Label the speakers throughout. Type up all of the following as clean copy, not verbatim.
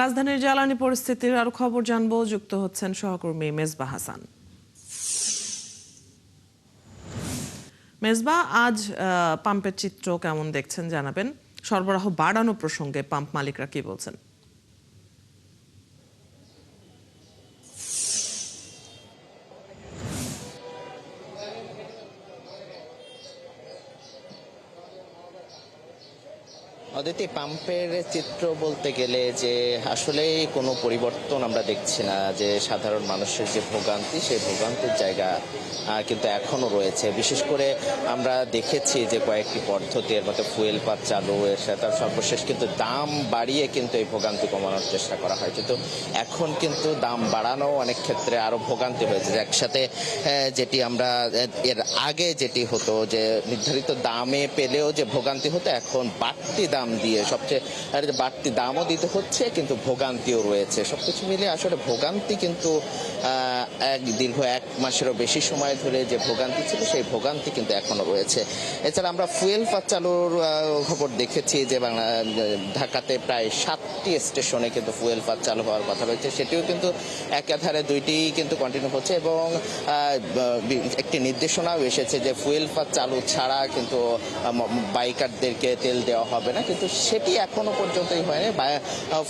Speaker 1: রাজধানীর জ্বালানি পরিস্থিতির আরো খবর জানবো, যুক্ত হচ্ছেন সহকর্মী মেজবা হাসান। মেজবা, আজ পাম্পের চিত্র কেমন দেখছেন জানাবেন। সরবরাহ বাড়ানো প্রসঙ্গে পাম্প মালিকরা কি বলছেন?
Speaker 2: অদিতি, পাম্পের চিত্র বলতে গেলে যে আসলে কোনো পরিবর্তন আমরা দেখছি না। যে সাধারণ মানুষের যে ভোগান্তি, সেই ভোগান্তির জায়গা কিন্তু এখনো রয়েছে। বিশেষ করে আমরা দেখেছি যে কয়েকটি পদ্ধতি, এর মধ্যে ফুয়েল পাম্প চালু, এর সাথে সর্বশেষ কিন্তু দাম বাড়িয়ে কিন্তু এই ভোগান্তি কমানোর চেষ্টা করা হয়, কিন্তু এখন কিন্তু দাম বাড়ানো অনেক ক্ষেত্রে আরো ভোগান্তি হয়েছে। একসাথে যেটি আমরা এর আগে যেটি হতো যে নির্ধারিত দামে পেলেও যে ভোগান্তি হতো, এখন বাড়তি দাম দিয়ে সবচেয়ে বাড়তি দামও দিতে হচ্ছে, কিন্তু ভোগান্তিও রয়েছে। সবকিছু মিলে আসলে ভোগান্তি কিন্তু দীর্ঘ 1 মাসেরও বেশি সময় ধরে যে ভোগান্তি ছিল, সেই ভোগান্তি কিন্তু এখনো রয়েছে। এছাড়া আমরা ফুয়েল পাম্প চালুর খবর দেখেছি যে ঢাকাতে প্রায় 7টি স্টেশনে কিন্তু ফুয়েল পাম্প চালু হওয়ার কথা রয়েছে। সেটিও কিন্তু একাধারে 2টি কিন্তু কন্টিনিউ হচ্ছে, এবং একটি নির্দেশনাও এসেছে যে ফুয়েল পাম্প চালু ছাড়া কিন্তু বাইকারদেরকে তেল দেওয়া হবে না, কিন্তু সেটি এখনো পর্যন্তই হয়নি।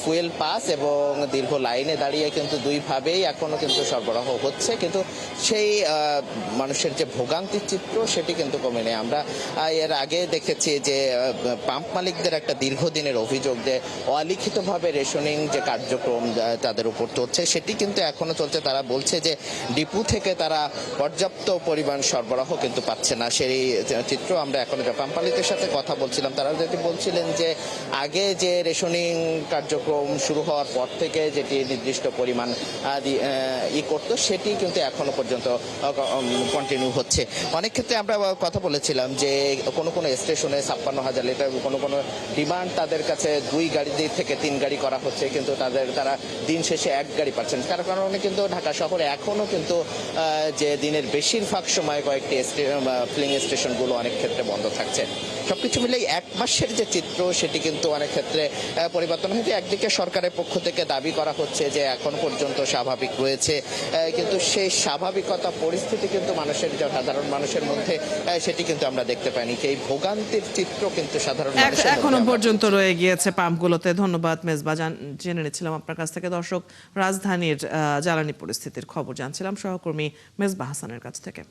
Speaker 2: ফুয়েল পাস এবং দীর্ঘ লাইনে দাঁড়িয়ে কিন্তু দুইভাবেই এখনো কিন্তু সরবরাহ হচ্ছে, কিন্তু সেই মানুষের যে ভোগান্তির চিত্র সেটি কিন্তু কমেনি। আমরা এর আগে দেখেছি যে পাম্প মালিকদের একটা দীর্ঘদিনের অভিযোগ যে অলিখিতভাবে রেশনিং যে কার্যক্রম তাদের উপর চলছে, সেটি কিন্তু এখনো চলছে। তারা বলছে যে ডিপু থেকে তারা পর্যাপ্ত পরিমাণ সরবরাহ কিন্তু পাচ্ছে না। সেই চিত্র আমরা এখন পাম্প মালিকদের সাথে কথা বলছিলাম, তারা যেটি বলছিলেন যে আগে যে রেশনিং কার্যক্রম শুরু হওয়ার পর থেকে যেটি নির্দিষ্ট পরিমাণ করতো, সেটি কিন্তু এখনো পর্যন্ত কন্টিনিউ হচ্ছে। অনেক ক্ষেত্রে আমরা কথা বলেছিলাম যে কোনো স্টেশনে 56,000 লিটার, কোনো ডিমান্ড তাদের কাছে 2 গাড়ি থেকে 3 গাড়ি করা হচ্ছে, কিন্তু তারা দিন শেষে 1 গাড়ি পাচ্ছেন। তার কারণে কিন্তু ঢাকা শহরে এখনো কিন্তু যে দিনের বেশিরভাগ সময় কয়েকটি ফিলিং স্টেশনগুলো অনেক ক্ষেত্রে বন্ধ থাকছে। সবকিছু মিলেই 1 মাসের যে চিত্র সেটি কিন্তু অনেক ক্ষেত্রে পরিবর্তন হয়েছে। একদিকে সরকারের পক্ষ থেকে দাবি করা হচ্ছে যে এখন পর্যন্ত স্বাভাবিক রয়েছে, কিন্তু সেই স্বাভাবিকতা পরিস্থিতি কিন্তু সাধারণ মানুষের মধ্যে সেটি কিন্তু আমরা দেখতে পাইনি। এই ভোগান্তির চিত্র কিন্তু সাধারণ মানুষের
Speaker 1: এখনো পর্যন্ত রয়ে গিয়েছে পাম্পগুলোতে। ধন্যবাদ মেজবা। জেনে নিচ্ছিলাম আপনার কাছ থেকে। দর্শক, রাজধানীর জ্বালানি পরিস্থিতির খবর জানছিলাম সহকর্মী মেজবা হাসানের কাছ থেকে।